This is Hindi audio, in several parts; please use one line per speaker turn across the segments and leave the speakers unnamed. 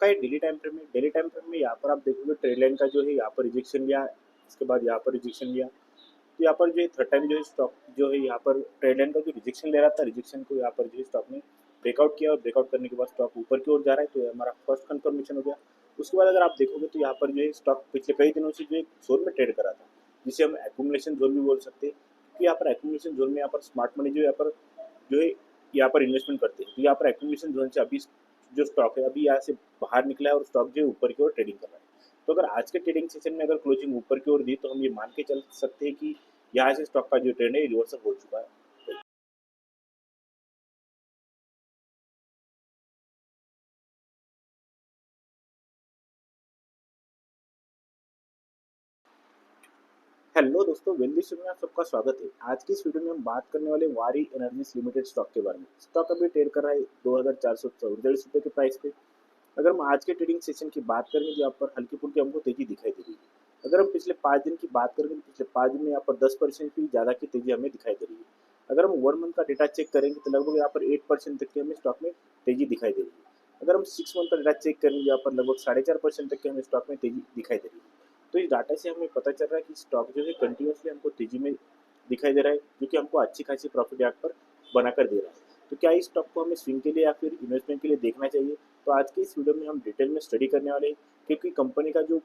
का डेली टाइम फ्रेम में यहाँ पर आप देखोगे ट्रेड लाइन का जो है यहाँ पर रिजेक्शन लिया, इसके बाद यहाँ पर रिजेक्शन लिया। तो यहाँ पर जो है थर्ड टाइम जो है स्टॉक जो है यहाँ पर ट्रेड लाइन का जो रिजेक्शन ले रहा था, रिजेक्शन को यहाँ पर जो है स्टॉक ने ब्रेकआउट किया और ब्रेकआउट करने के बाद स्टॉक ऊपर की ओर जा रहा है। तो ये हमारा फर्स्ट कंफर्मेशन हो गया। उसके बाद अगर आप देखोगे तो यहाँ पर जो है स्टॉक पिछले कई दिनों से जो एक जोन में ट्रेड करा था, जिसे हम एक्यूमुलेशन जोन भी बोल सकते हैं, क्योंकि यहाँ पर एक्यूमुलेशन जोन में यहाँ पर स्मार्ट मनी जो है यहाँ पर इन्वेस्टमेंट करते हैं। तो यहाँ पर एक्यूमुलेशन जोन से अभी जो स्टॉक है अभी यहाँ से बाहर निकला है और स्टॉक जो है ऊपर की ओर ट्रेडिंग कर रहा है। तो अगर आज के ट्रेडिंग सेशन में अगर क्लोजिंग ऊपर की ओर दी तो हम ये मान के चल सकते हैं कि यहाँ से स्टॉक का जो ट्रेंड है रिवर्सल हो चुका है। हेलो दोस्तों, वेल्दी शो में आप सबका स्वागत है। आज की इस वीडियो में हम बात करने वाले वारी एनर्जीज लिमिटेड स्टॉक के बारे में। स्टॉक अभी ट्रेड कर रहा है 2444 रुपये के प्राइस पे। अगर हम आज के ट्रेडिंग सेशन की बात करेंगे तो यहाँ पर हल्की फुल्की हमको तेजी दिखाई दे रही है। अगर हम पिछले 5 दिन की बात करेंगे तो पिछले 5 दिन में यहाँ पर 10% की ज़्यादा की तेजी हमें दिखाई दे रही है। अगर हम 1 मंथ का डेटा चेक करेंगे तो लगभग यहाँ पर 8% तक की हमें स्टॉक में तेजी दिखाई दे रही है। अगर हम 6 मंथ का डेटा चेक करेंगे यहाँ पर लगभग 4.5% तक की हमें स्टॉक में तेजी दिखाई दे रही है। तो इस डाटा से हमें पता चल रहा है कि स्टॉक जो है कंटिन्यूसली हमको तेजी में दिखाई दे रहा है, जो कि हमको अच्छी खासी प्रॉफिट यहाँ पर बनाकर दे रहा है। तो क्या इस स्टॉक को हमें स्विंग के लिए या फिर इन्वेस्टमेंट के लिए देखना चाहिए? तो आज की इस वीडियो में हम डिटेल में स्टडी करने वाले हैं, क्योंकि कंपनी का जो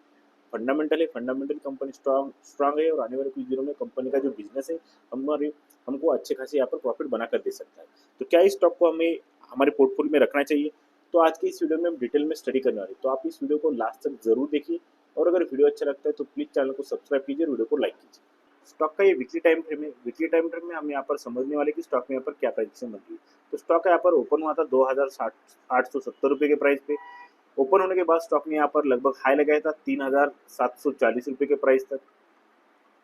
फंडामेंटल कंपनी स्ट्रांग है और आने वाले कुछ दिनों में कंपनी का जो बिजनेस है हमारे हमको अच्छे खासे यहाँ पर प्रॉफिट बना कर दे सकता है। तो क्या इस स्टॉक को हमें हमारे पोर्टफोलियो में रखना चाहिए? तो आज की इस वीडियो में हम डिटेल में स्टडी करने वाले हैं। तो आप इस वीडियो को लास्ट तक जरूर देखिए और अगर वीडियो अच्छा लगता है तो प्लीज चैनल को सब्सक्राइब कीजिए और वीडियो को लाइक कीजिए। स्टॉक का ये वीकली टाइम फ्रेम है। वीकली टाइम फ्रेम में हम यहाँ पर समझने वाले कि स्टॉक में यहाँ पर क्या प्राइसिंग बन रही है। तो स्टॉक यहाँ पर ओपन हुआ था 2,870 रुपये के प्राइस पे। ओपन होने के बाद स्टॉक ने यहाँ पर लगभग हाई लगाया था 3,740 रुपये के प्राइस तक।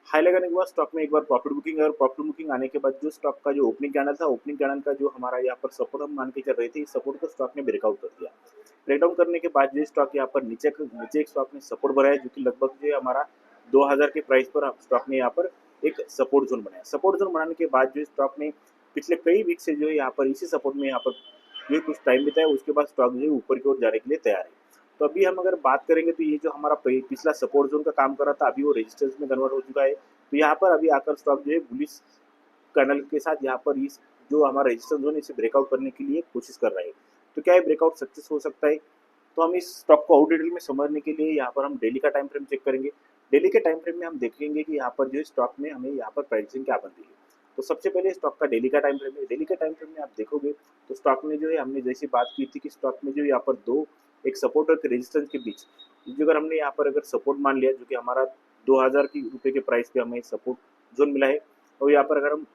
हाई लगाने के बाद स्टॉक में एक बार प्रॉफिट बुकिंग है और प्रॉफिट बुकिंग आने के बाद जो स्टॉक का जो ओपनिंग कैंडल था, ओपनिंग कैंडल का जो हमारा यहाँ पर सपोर्ट हम मान के चल रहे थे, इस सपोर्ट को स्टॉक ने ब्रेकआउट कर दिया। ब्रेकडाउन करने के बाद जो स्टॉक यहाँ पर नीचे एक स्टॉक ने सपोर्ट बनाया, जो कि लगभग जो है हमारा 2,000 के प्राइस पर स्टॉक ने यहाँ पर एक सपोर्ट जोन बनाया। सपोर्ट जोन बनाने के बाद जो स्टॉक ने पिछले कई वीक से जो है यहाँ पर इसी सपोर्ट में यहाँ पर जो है कुछ टाइम बिताया, उसके बाद स्टॉक जो है ऊपर की ओर जाने के लिए तैयार है। तो अभी हम अगर बात करेंगे तो ये जो हमारा पिछला सपोर्ट जोन का काम कर रहा था अभी वो रेजिस्टेंस में कन्वर्ट हो चुका है। तो यहाँ पर अभी आकर स्टॉक जो है बुलिश कैंडल के साथ यहाँ पर इस जो हमारा रेजिस्टेंस जोन इसे ब्रेकआउट करने के लिए कोशिश कर रहा है। तो क्या ये ब्रेकआउट सक्सेस हो सकता है? तो हम इस स्टॉक को और डिटेल में समझने के लिए यहाँ पर हम डेली का टाइम फ्रेम चेक करेंगे। डेली के टाइम फ्रेम में हम देखेंगे कि यहाँ पर जो स्टॉक में हमें यहाँ पर प्राइसिंग क्या बन रही है। तो सबसे पहले स्टॉक का डेली का टाइम फ्रेम है। डेली के टाइम फ्रेम में आप देखोगे तो स्टॉक में जो है हमने जैसी बात की थी कि स्टॉक में जो यहाँ पर दो एक सपोर्ट और रेजिस्टेंस के बीच जो अगर हमने यहाँ पर अगर सपोर्ट मान लिया, जो कि हमारा 2,000 की रुपये के प्राइस पे हमें सपोर्ट जोन मिला है, और यहाँ पर अगर हम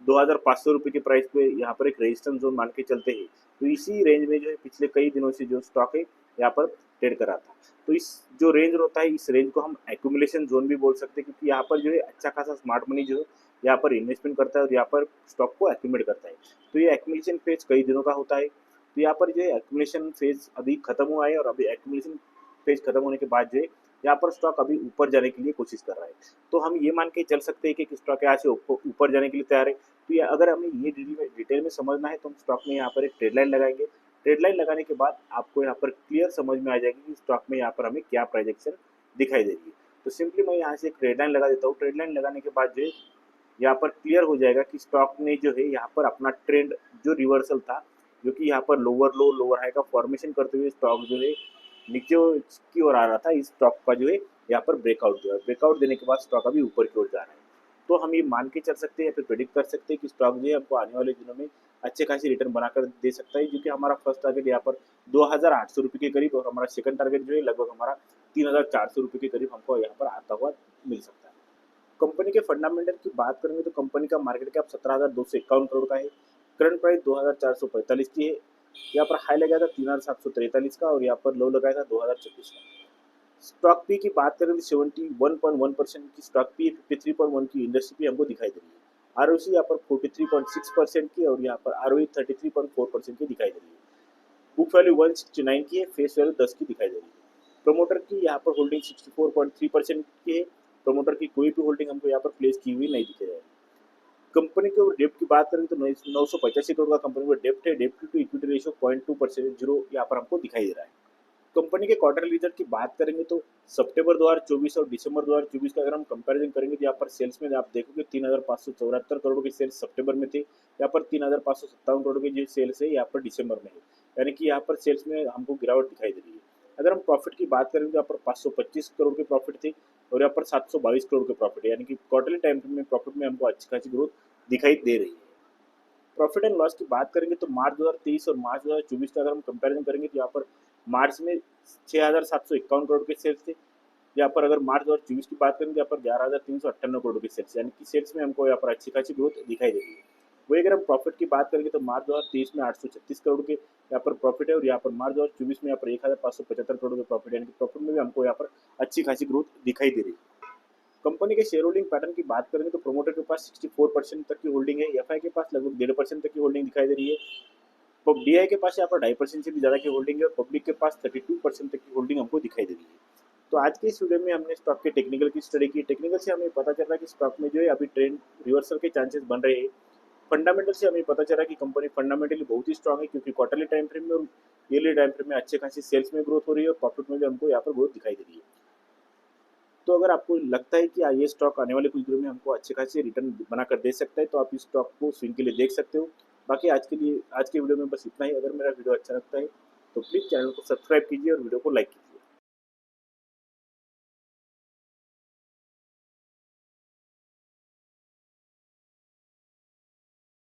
2,500 रुपये के प्राइस पे यहाँ पर एक रेजिस्टेंस जोन मान के चलते हैं, तो इसी रेंज में जो है पिछले कई दिनों से जो स्टॉक है यहाँ पर ट्रेड करा था। तो इस जो रेंज होता है इस रेंज को हम एक्यूमुलेशन जोन भी बोल सकते हैं, क्योंकि यहाँ पर जो है अच्छा खासा स्मार्ट मनी जो है यहाँ पर इन्वेस्टमेंट करता है और यहाँ पर स्टॉक को एक्यूमुलेट करता है। तो ये एक्यूमुलेशन फेज कई दिनों का होता है। तो यहाँ पर जो है एक्यूमुलेशन फेज अभी खत्म हुआ है और अभी एक्यूमुलेशन फेज खत्म होने के बाद जो है यहाँ पर स्टॉक अभी ऊपर जाने के लिए कोशिश कर रहा है। तो हम ये मान के चल सकते हैं कि स्टॉक यहाँ से ऊपर जाने के लिए तैयार है। तो ये अगर हमें ये डिटेल में समझना है तो हम स्टॉक में यहाँ पर एक ट्रेड लाइन लगाएंगे। ट्रेड लाइन लगाने के बाद आपको यहाँ पर क्लियर समझ में आ जाएगी कि स्टॉक में यहाँ पर हमें क्या प्रोजेक्शन दिखाई देगी। तो सिंपली मैं यहाँ से एक ट्रेड लाइन लगा देता हूँ। ट्रेड लाइन लगाने के बाद जो है यहाँ पर क्लियर हो जाएगा कि स्टॉक ने जो है यहाँ पर अपना ट्रेंड जो रिवर्सल था, जो कि यहाँ पर लोअर लो लोअर हाई का फॉर्मेशन करते हुए स्टॉक जो है नीचे की ओर आ रहा था, इस स्टॉक का जो है यहाँ पर ब्रेकआउट दिया। ब्रेकआउट देने के बाद स्टॉक अभी ऊपर की ओर जा रहा है। तो हम ये मान के चल सकते हैं या फिर प्रेडिक्ट कर सकते हैं कि स्टॉक जो है हमको आने वाले दिनों में अच्छे खासी रिटर्न बनाकर दे सकता है, जो कि हमारा फर्स्ट टारगेट यहाँ पर 2,800 रुपये के करीब और हमारा सेकंड टारगेट जो है लगभग हमारा 3,400 रुपये के करीब हमको यहाँ पर आता हुआ मिल सकता है। कंपनी के फंडामेंटल की बात करेंगे तो कंपनी का मार्केट कैप 17,251 करोड़ का है। करंट प्राइस 2,445 की है। यहाँ पर हाई लगाया था 3,743 का और यहाँ पर लो लगाया था 2,026 का। स्टॉक पी की बात करें तो 71.1% की स्टॉक पी, 53.1 की इंडस्ट्री पी हमको दिखाई दे रही है। आरओसी यहाँ पर 43.6% की और यहाँ पर आरओई 33.4% की दिखाई दे रही है। बुक वैल्यू 169 की है, फेस वैल्यू 10 की दिखाई दे रही है। प्रमोटर की यहाँ पर होल्डिंग 64.3% की है। प्रमोटर की कोई भी होल्डिंग हमको यहाँ पर प्लेस की हुई नहीं दिख रही है। कंपनी के डेप्ट की बात करें तो 985 करोड़ का कंपनी का डेप्ट है। डेप्ट टू इक्विटी रेशियो 0.2% जीरो यहाँ पर हमको दिखाई दे रहा है। कंपनी के क्वार्टरली रिजल्ट की बात करेंगे तो सितंबर 2024 और दिसंबर 2024 का अगर हम कंपैरिजन करेंगे तो यहाँ पर सेल्स में आप देखोगे 3,574 करोड़ की सेल्स सितंबर में थी, यहाँ पर 3,557 करोड़ की जो सेल्स है यहाँ पर दिसंबर में है, यानी कि यहाँ पर सेल्स में हमको गिरावट दिखाई दे रही है। अगर हम प्रॉफिट की बात करेंगे तो यहाँ पर 525 करोड़ की प्रॉफिट थी और यहाँ पर 722 करोड़ के प्रॉफिट है, यानी कि क्वार्टरली टाइम फ्रेम में प्रॉफिट में हमको अच्छी खासी ग्रोथ दिखाई दे रही है। प्रॉफिट एंड लॉस की बात करेंगे तो मार्च 2023 और मार्च 2024 का अगर हम कंपैरिजन करेंगे तो यहाँ पर मार्च में 6,751 करोड़ के सेल्स थे, यहाँ पर अगर मार्च 2024 की बात करेंगे यहाँ पर 11,398 करोड़ के सेल्स, यानी कि सेल्स में हमको यहाँ पर अच्छी खासी ग्रोथ दिखाई दे रही है। वही अगर हम प्रॉफिट की बात करेंगे तो मार्च 2023 में 836 करोड़ के यहाँ पर प्रॉफिट है और यहाँ पर मार्च 2024 में यहाँ पर 1,575 करोड़ के प्रॉफिट है, यानी कि प्रॉफिट में भी हमको यहाँ पर अच्छी खासी ग्रोथ दिखाई दे रही है। कंपनी के शेयर होल्डिंग पैटर्न की बात करेंगे तो प्रोमोटर के पास 64% तक की होल्डिंग है, एफआई के पास लगभग 1.5% तक की होल्डिंग दिखाई दे रही है, डीआई के पास यहाँ पर 2.5% से भी ज़्यादा की होल्डिंग है और पब्लिक के पास 32% तक की होल्डिंग हमको दिखाई दे रही है। तो आज के इस वीडियो में हमने स्टॉक के टेक्निकल की स्टडी की। टेक्निकल से हमें पता चल रहा है कि स्टॉक में जो है अभी ट्रेंड रिवर्सल के चांसेस बन रहे हैं। फंडामेंटल से हमें पता चल रहा है कि कंपनी फंडामेंटली बहुत ही स्ट्रांग है, क्योंकि क्वार्टरली टाइम फ्रेम में और ईयरली टाइम फ्रेम में अच्छे खासी सेल्स में ग्रोथ हो रही है और प्रॉफिट में भी हमको यहाँ पर ग्रोथ दिखाई दे रही है। तो अगर आपको लगता है कि ये स्टॉक आने वाले कुछ दिनों में हमको अच्छे खासे रिटर्न बना कर दे सकता है तो आप इस स्टॉक को स्विंग के लिए देख सकते हो। बाकी आज के वीडियो में बस इतना ही। अगर मेरा वीडियो अच्छा लगता है तो प्लीज़ चैनल को सब्सक्राइब कीजिए और वीडियो को लाइक कीजिए।